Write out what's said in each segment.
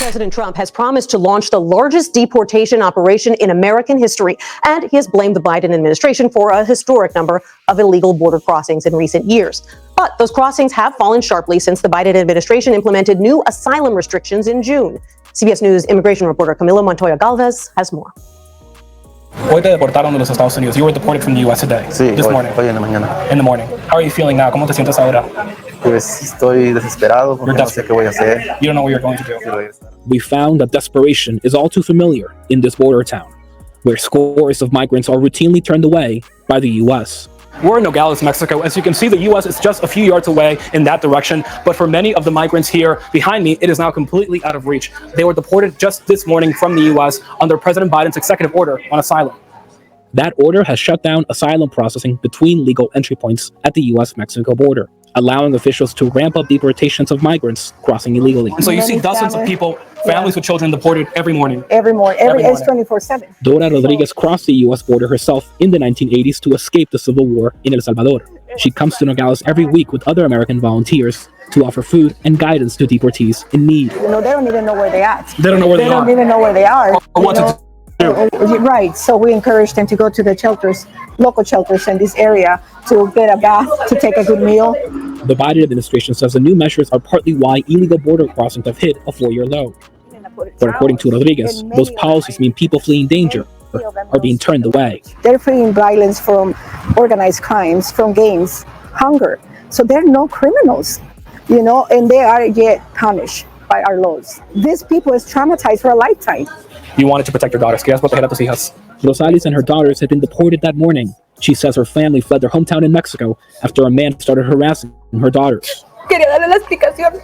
President Trump has promised to launch the largest deportation operation in American history, and he has blamed the Biden administration for a historic number of illegal border crossings in recent years. But those crossings have fallen sharply since the Biden administration implemented new asylum restrictions in June. CBS News immigration reporter Camilo Montoya Galvez has more. Hoy te deportaron de los Estados Unidos. You were deported from the U.S. today. Sí, this morning. Hoy en la mañana. In the morning. How are you feeling now? ¿Cómo te sientes ahora? Pues estoy desesperado porque no sé qué voy a hacer. You don't know what you're going to do. We found that desperation is all too familiar in this border town, where scores of migrants are routinely turned away by the U.S. We're in Nogales, Mexico. As you can see, the U.S. is just a few yards away in that direction. But for many of the migrants here behind me, it is now completely out of reach. They were deported just this morning from the U.S. under President Biden's executive order on asylum. That order has shut down asylum processing between legal entry points at the U.S.-Mexico border, allowing officials to ramp up deportations of migrants crossing illegally. And so you see dozens of people, families with children, deported every morning. Every morning. It's 24/7. Dora Rodriguez crossed the U.S. border herself in the 1980s to escape the Civil War in El Salvador. She comes to Nogales every week with other American volunteers to offer food and guidance to deportees in need. You know, they don't even know where they're at. They don't know where they are. They don't even know where they are. Or what to do. Right. So we encourage them to go to the shelters, local shelters in this area, to get a bath, to take a good meal. The Biden administration says the new measures are partly why illegal border crossings have hit a 4-year low. But according to Rodriguez, those policies mean people fleeing danger are being turned away. They're fleeing violence from organized crimes, from gangs, hunger. So they're no criminals, you know, and they are yet punished by our laws. These people is traumatized for a lifetime. You wanted to protect your daughters. ¿Quieres proteger a tus hijas? Rosales and her daughters had been deported that morning. She says her family fled their hometown in Mexico after a man started harassing her daughters. Quería darle la explicación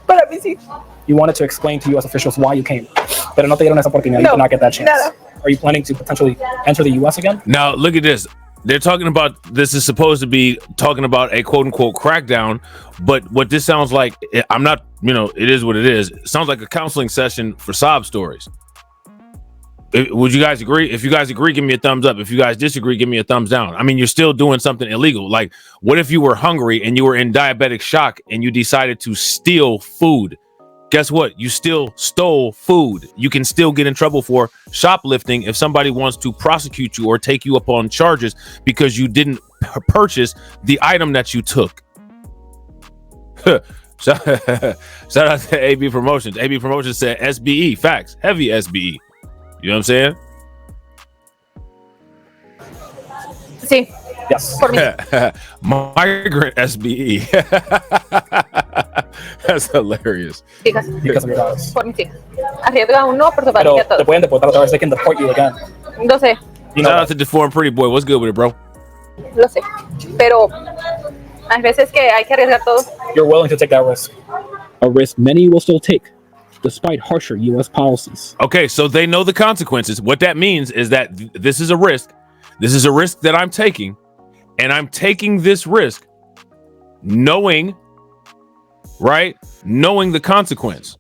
para mis hijos. You wanted to explain to U.S. officials why you came, pero no te dieron esa oportunidad. You did not get that chance. Nada. Are you planning to potentially enter the U.S. again? Now, look at this. They're talking about, this is supposed to be talking about a quote-unquote crackdown, but what this sounds like, I'm not, it is what it is. It sounds like a counseling session for sob stories. Would you guys agree? If you guys agree, give me a thumbs up. If you guys disagree, give me a thumbs down. I mean, you're still doing something illegal. Like, what if you were hungry and you were in diabetic shock and you decided to steal food? Guess what? You still stole food. You can still get in trouble for shoplifting if somebody wants to prosecute you or take you up on charges because you didn't purchase the item that you took. Shout out to AB Promotions. AB Promotions said SBE. Facts. Heavy SBE. You know what I'm saying? Sí. Yes. Por mí. Migrant SBE. That's hilarious. Because of your daughters. Por mí sí. Arriesga uno por tu Pero familia todo. te pueden deportar otra vez. They can deport you again. Lo sé, You know Shout out that. to Deformed Pretty Boy. What's good with it, bro? lo sé. Pero hay veces que hay que arriesgar todo. You're willing to take that risk. A risk many will still take, despite harsher U.S. policies. Okay, so they know the consequences. What that means is that this is a risk. This is a risk that I'm taking, and I'm taking this risk knowing the consequence.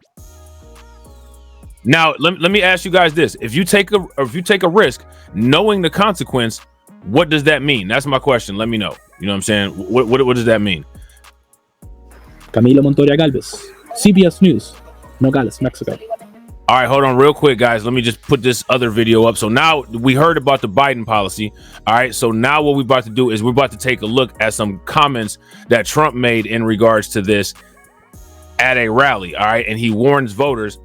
Now, let me ask you guys this. If you take a risk knowing the consequence, what does that mean? That's my question. Let me know. You know what I'm saying? What does that mean? Camilo Montoya Galvez, CBS News, Nogales, Mexico. All right, hold on real quick, guys. Let me just put this other video up. So now we heard about the Biden policy. All right, so now what we're about to do is we're about to take a look at some comments that Trump made in regards to this at a rally. All right, and he warns voters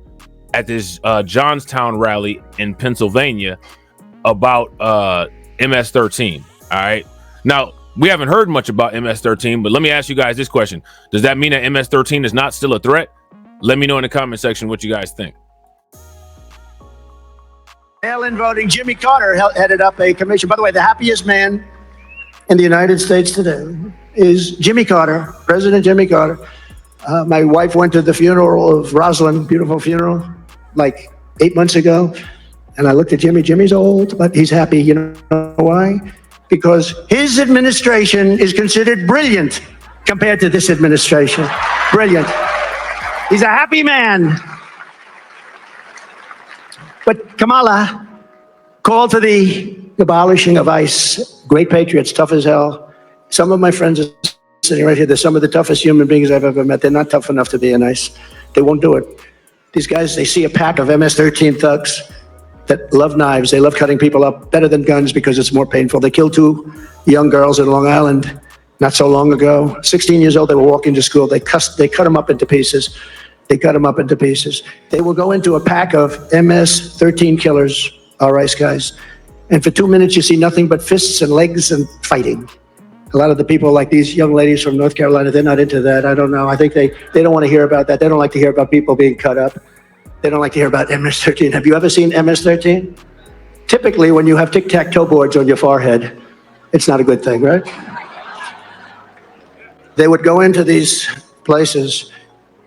at this Johnstown rally in Pennsylvania about MS-13. All right, now we haven't heard much about MS-13, but let me ask you guys this question. Does that mean that MS-13 is not still a threat? Let me know in the comment section what you guys think. Mail-in voting. Jimmy Carter headed up a commission. By the way, the happiest man in the United States today is Jimmy Carter, President Jimmy Carter. My wife went to the funeral of Rosalind, beautiful funeral, like 8 months ago. And I looked at Jimmy. Jimmy's old, but he's happy. You know why? Because his administration is considered brilliant compared to this administration. Brilliant. He's a happy man. But Kamala called for the abolishing of ICE. Great patriots, tough as hell. Some of my friends are sitting right here. They're some of the toughest human beings I've ever met. They're not tough enough to be in ICE. They won't do it. These guys, they see a pack of MS-13 thugs that love knives. They love cutting people up better than guns because it's more painful. They killed 2 young girls in Long Island not so long ago. 16 years old, they were walking to school. They cut them up into pieces. They cut them up into pieces. They will go into a pack of MS-13 killers, all right, guys. And for 2 minutes, you see nothing but fists and legs and fighting. A lot of the people, like these young ladies from North Carolina, they're not into that. I don't know. I think they don't want to hear about that. They don't like to hear about people being cut up. They don't like to hear about MS-13. Have you ever seen MS-13? Typically, when you have tic-tac-toe boards on your forehead, it's not a good thing, right? They would go into these places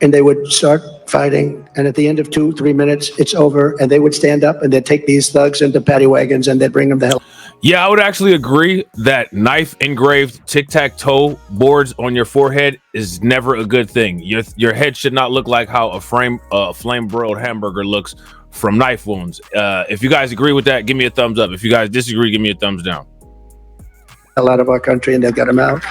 and they would start fighting. And at the end of 2-3 minutes, it's over. And they would stand up and they'd take these thugs into paddy wagons and they'd bring them to hell. Yeah, I would actually agree that knife engraved tic-tac-toe boards on your forehead is never a good thing. Your head should not look like how a flame broiled hamburger looks from knife wounds. If you guys agree with that, give me a thumbs up. If you guys disagree, give me a thumbs down. Out of our country, and they've got them out.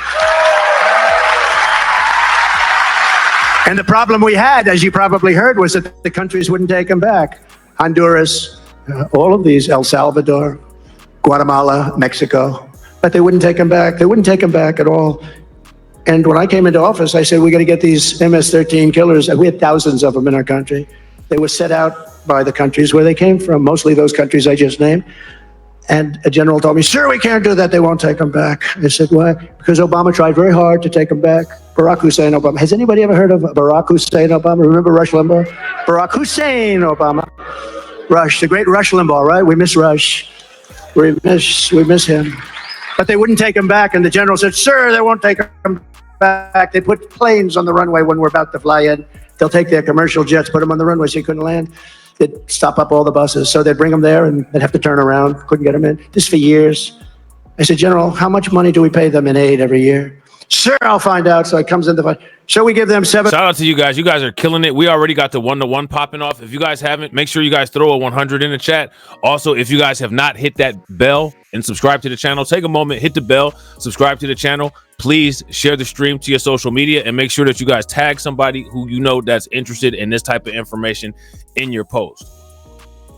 And the problem we had, as you probably heard, was that the countries wouldn't take them back. Honduras, all of these, El Salvador, Guatemala, Mexico, but they wouldn't take them back. They wouldn't take them back at all. And when I came into office, I said, we got to get these MS-13 killers. And we had thousands of them in our country. They were set out by the countries where they came from, mostly those countries I just named. And a general told me, sir, we can't do that. They won't take them back. I said, why? Because Obama tried very hard to take them back. Barack Hussein Obama. Has anybody ever heard of Barack Hussein Obama? Remember Rush Limbaugh? Barack Hussein Obama. Rush, the great Rush Limbaugh, right? We miss Rush. We miss him. But they wouldn't take him back. And the general said, sir, they won't take him back. They put planes on the runway when we're about to fly in. They'll take their commercial jets, put them on the runway so you couldn't land. They'd stop up all the buses. So they'd bring them there and they'd have to turn around. Couldn't get them in. This for years. I said, General, how much money do we pay them in aid every year? Sir, I'll find out. So it comes in the fund. So we give them $7. Shout out to you guys. You guys are killing it. We already got the 1-to-1 popping off. If you guys haven't, make sure you guys throw a 100 in the chat. Also, if you guys have not hit that bell and subscribe to the channel, take a moment, hit the bell, subscribe to the channel. Please share the stream to your social media and make sure that you guys tag somebody who you know that's interested in this type of information in your post.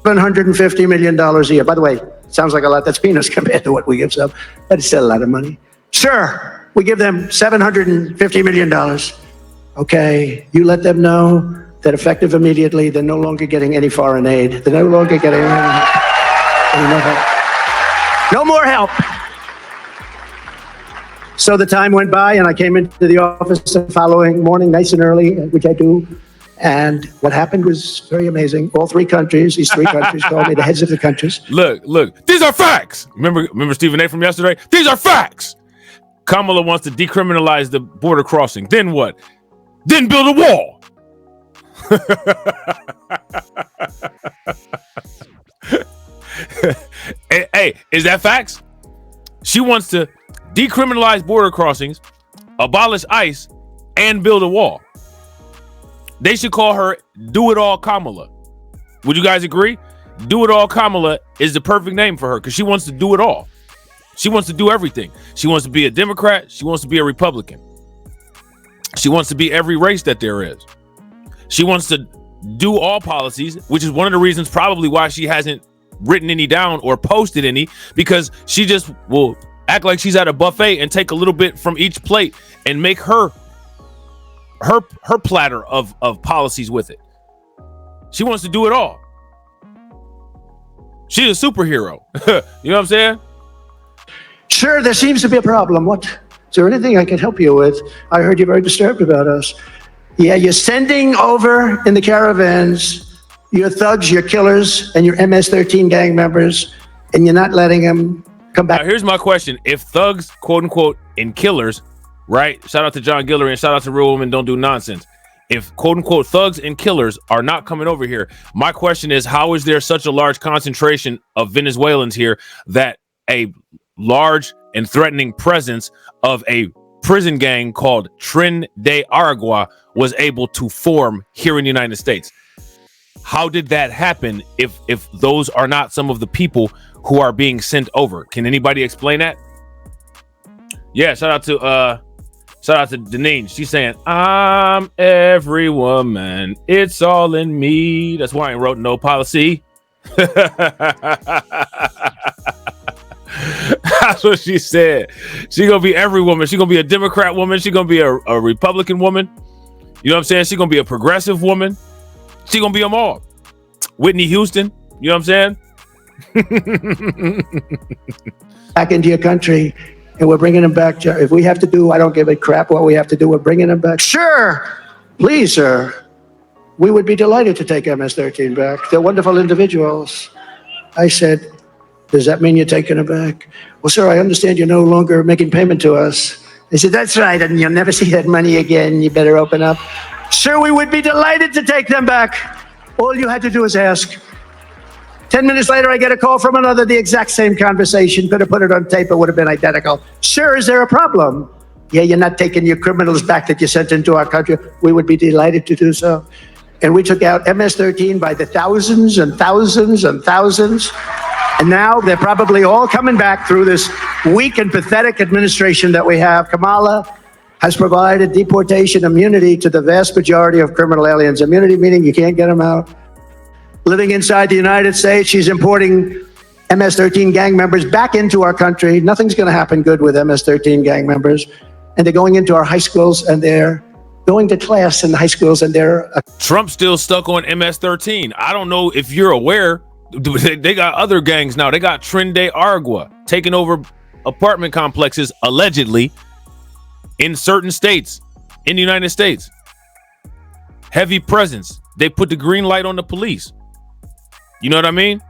$750 million a year. By the way, sounds like a lot. That's peanuts compared to what we give them, but it's still a lot of money. Sir, we give them $750 million. Okay, you let them know that effective immediately, they're no longer getting any foreign aid. They're no longer getting any help. No more help. So the time went by and I came into the office the following morning, nice and early, which I do. And what happened was very amazing. All three countries, these three countries called me, the heads of the countries. Look, these are facts. Remember Stephen A. from yesterday? These are facts. Kamala wants to decriminalize the border crossing. Then what? Then build a wall. Hey, is that facts? She wants to decriminalize border crossings, abolish ICE, and build a wall. They should call her Do It All Kamala. Would you guys agree? Do It All Kamala is the perfect name for her because she wants to do it all. She wants to do everything. She wants to be a Democrat. She wants to be a Republican. She wants to be every race that there is. She wants to do all policies, which is one of the reasons probably why she hasn't written any down or posted any, because she just will act like she's at a buffet and take a little bit from each plate and make her platter of policies with it. She wants to do it all. She's a superhero. You know what I'm saying? Sure, there seems to be a problem. What? Is there anything I can help you with? I heard you're very disturbed about us. Yeah, you're sending over in the caravans your thugs, your killers, and your MS-13 gang members, and you're not letting them come back. Now, here's my question. If thugs, quote unquote, and killers, right? Shout out to John Guillory and shout out to Real Women Don't Do Nonsense. If quote unquote thugs and killers are not coming over here, my question is, how is there such a large concentration of Venezuelans here that a large and threatening presence of a prison gang called Tren de Aragua was able to form here in the United States? How did that happen if those are not some of the people who are being sent over? Can anybody explain that? Yeah, shout out Shout out to Deneen. She's saying, I'm every woman. It's all in me. That's why I ain't wrote no policy. That's what she said. She gonna be every woman. She gonna be a Democrat woman. She gonna be a Republican woman. You know what I'm saying? She gonna be a progressive woman. She gonna be them all. Whitney Houston. You know what I'm saying? Back into your country, and we're bringing them back. If we have to do, I don't give a crap what we have to do. We're bringing them back. Sure, please, sir. We would be delighted to take MS-13 back. They're wonderful individuals. I said, does that mean you're taking it back? Well, sir, I understand you're no longer making payment to us. They said, that's right, and you'll never see that money again. You better open up. Sir, we would be delighted to take them back. All you had to do is ask. 10 minutes later, I get a call from another, the exact same conversation. Could have put it on tape, it would have been identical. Sir, is there a problem? Yeah, you're not taking your criminals back that you sent into our country. We would be delighted to do so. And we took out MS-13 by the thousands and thousands and thousands. And now they're probably all coming back through this weak and pathetic administration that we have. Kamala has provided deportation immunity to the vast majority of criminal aliens. Immunity meaning you can't get them out. Living inside the United States, she's importing MS-13 gang members back into our country. Nothing's going to happen good with MS-13 gang members. And they're going into our high schools, and they're going to class in the high schools, and they're... Trump's still stuck on MS-13. I don't know if you're aware, they got other gangs now. They got Tren de Aragua taking over apartment complexes, allegedly, in certain states in the United States. Heavy presence. They put the green light on the police. You know what I mean?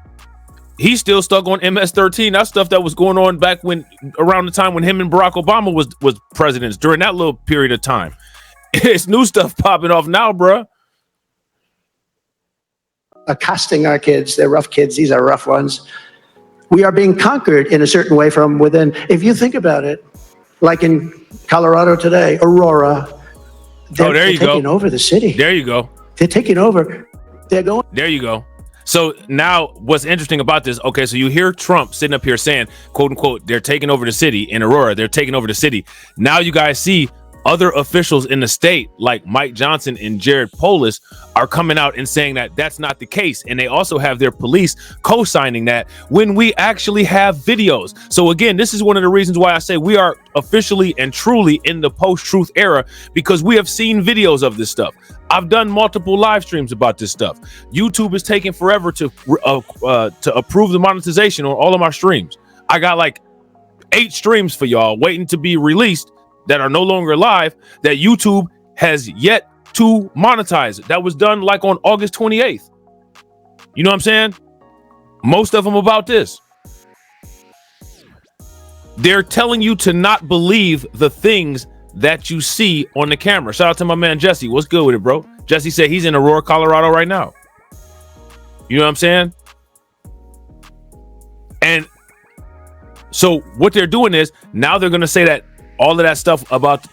He's still stuck on MS-13. That's stuff that was going on back when, around the time when him and Barack Obama was presidents, during that little period of time. It's new stuff popping off now, bruh. Accosting our kids. They're rough kids. These are rough ones. We are being conquered in a certain way from within. If you think about it, like in Colorado today, Aurora, they're taking over the city. There you go. They're taking over. They're going. There you go. So now what's interesting about this, okay, so you hear Trump sitting up here saying, quote unquote, they're taking over the city in Aurora. They're taking over the city. Now you guys see other officials in the state like Mike Johnson and Jared Polis are coming out and saying that that's not the case. And they also have their police co-signing that when we actually have videos. So again, this is one of the reasons why I say we are officially and truly in the post-truth era, because we have seen videos of this stuff. I've done multiple live streams about this stuff. YouTube is taking forever to approve the monetization on all of my streams. I got like 8 streams for y'all waiting to be released that are no longer live, that YouTube has yet to monetize. That was done like on August 28th. You know what I'm saying? Most of them about this. They're telling you to not believe the things that you see on the camera. Shout out to my man Jesse. What's good with it, bro? Jesse said he's in Aurora, Colorado right now. You know what I'm saying? And so what they're doing is now they're going to say that all of that stuff about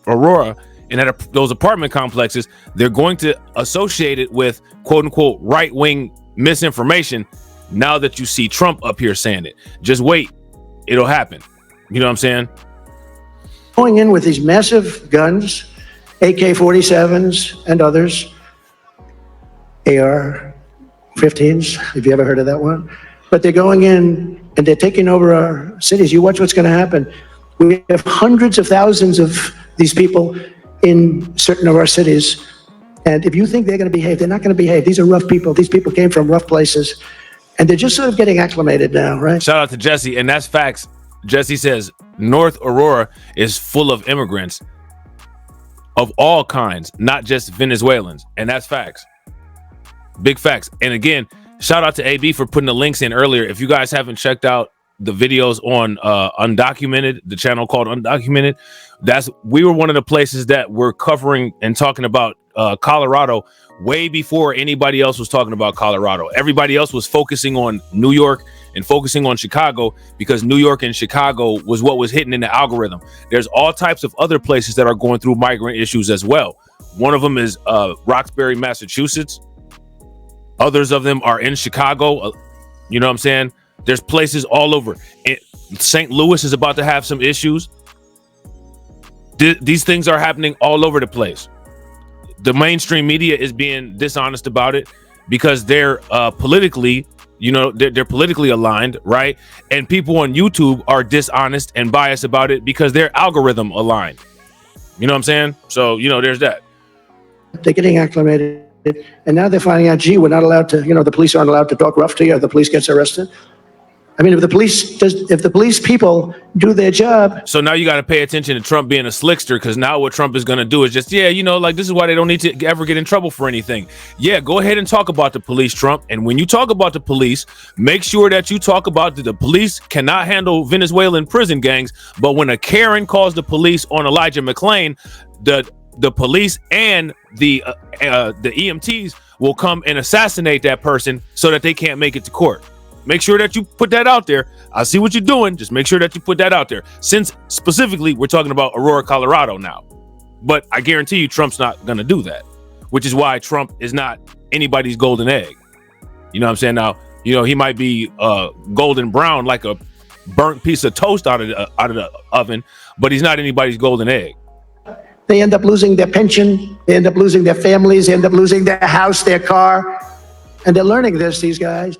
Aurora and those apartment complexes, they're going to associate it with quote unquote right-wing misinformation. Now that you see Trump up here saying it, just wait, it'll happen. You know what I'm saying? Going in with these massive guns, AK-47s and others, AR-15s, have you ever heard of that one? But they're going in and they're taking over our cities. You watch what's going to happen. We have hundreds of thousands of these people in certain of our cities. And if you think they're going to behave, they're not going to behave. These are rough people. These people came from rough places. And they're just sort of getting acclimated now, right? Shout out to Jesse. And that's facts. Jesse says North Aurora is full of immigrants of all kinds, not just Venezuelans. And that's facts. Big facts. And again, shout out to AB for putting the links in earlier. If you guys haven't checked out the videos on Undocumented, the channel called Undocumented, we were one of the places that we're covering and talking about Colorado way before anybody else was talking about Colorado. Everybody else was focusing on New York and focusing on Chicago because New York and Chicago was what was hitting in the algorithm. There's all types of other places that are going through migrant issues as well. One of them is Roxbury, Massachusetts. Others of them are in Chicago. You know what I'm saying? There's places all over. St. Louis is about to have some issues. These things are happening all over the place. The mainstream media is being dishonest about it because they're politically, they're politically aligned, right? And people on YouTube are dishonest and biased about it because they're algorithm aligned. You know what I'm saying? So, there's that. They're getting acclimated. And now they're finding out, gee, we're not allowed to, the police aren't allowed to talk rough to you if the police gets arrested. I mean, if the police people do their job. So now you got to pay attention to Trump being a slickster, because now what Trump is going to do is just, this is why they don't need to ever get in trouble for anything. Yeah, go ahead and talk about the police, Trump. And when you talk about the police, make sure that you talk about that the police cannot handle Venezuelan prison gangs. But when a Karen calls the police on Elijah McClain, the police and the EMTs will come and assassinate that person so that they can't make it to court. Make sure that you put that out there. I see what you're doing. Just make sure that you put that out there. Since specifically we're talking about Aurora, Colorado now. But I guarantee you Trump's not going to do that, which is why Trump is not anybody's golden egg. You know what I'm saying? Now, he might be golden brown like a burnt piece of toast out of the oven, but he's not anybody's golden egg. They end up losing their pension. They end up losing their families. They end up losing their house, their car. And they're learning this, these guys.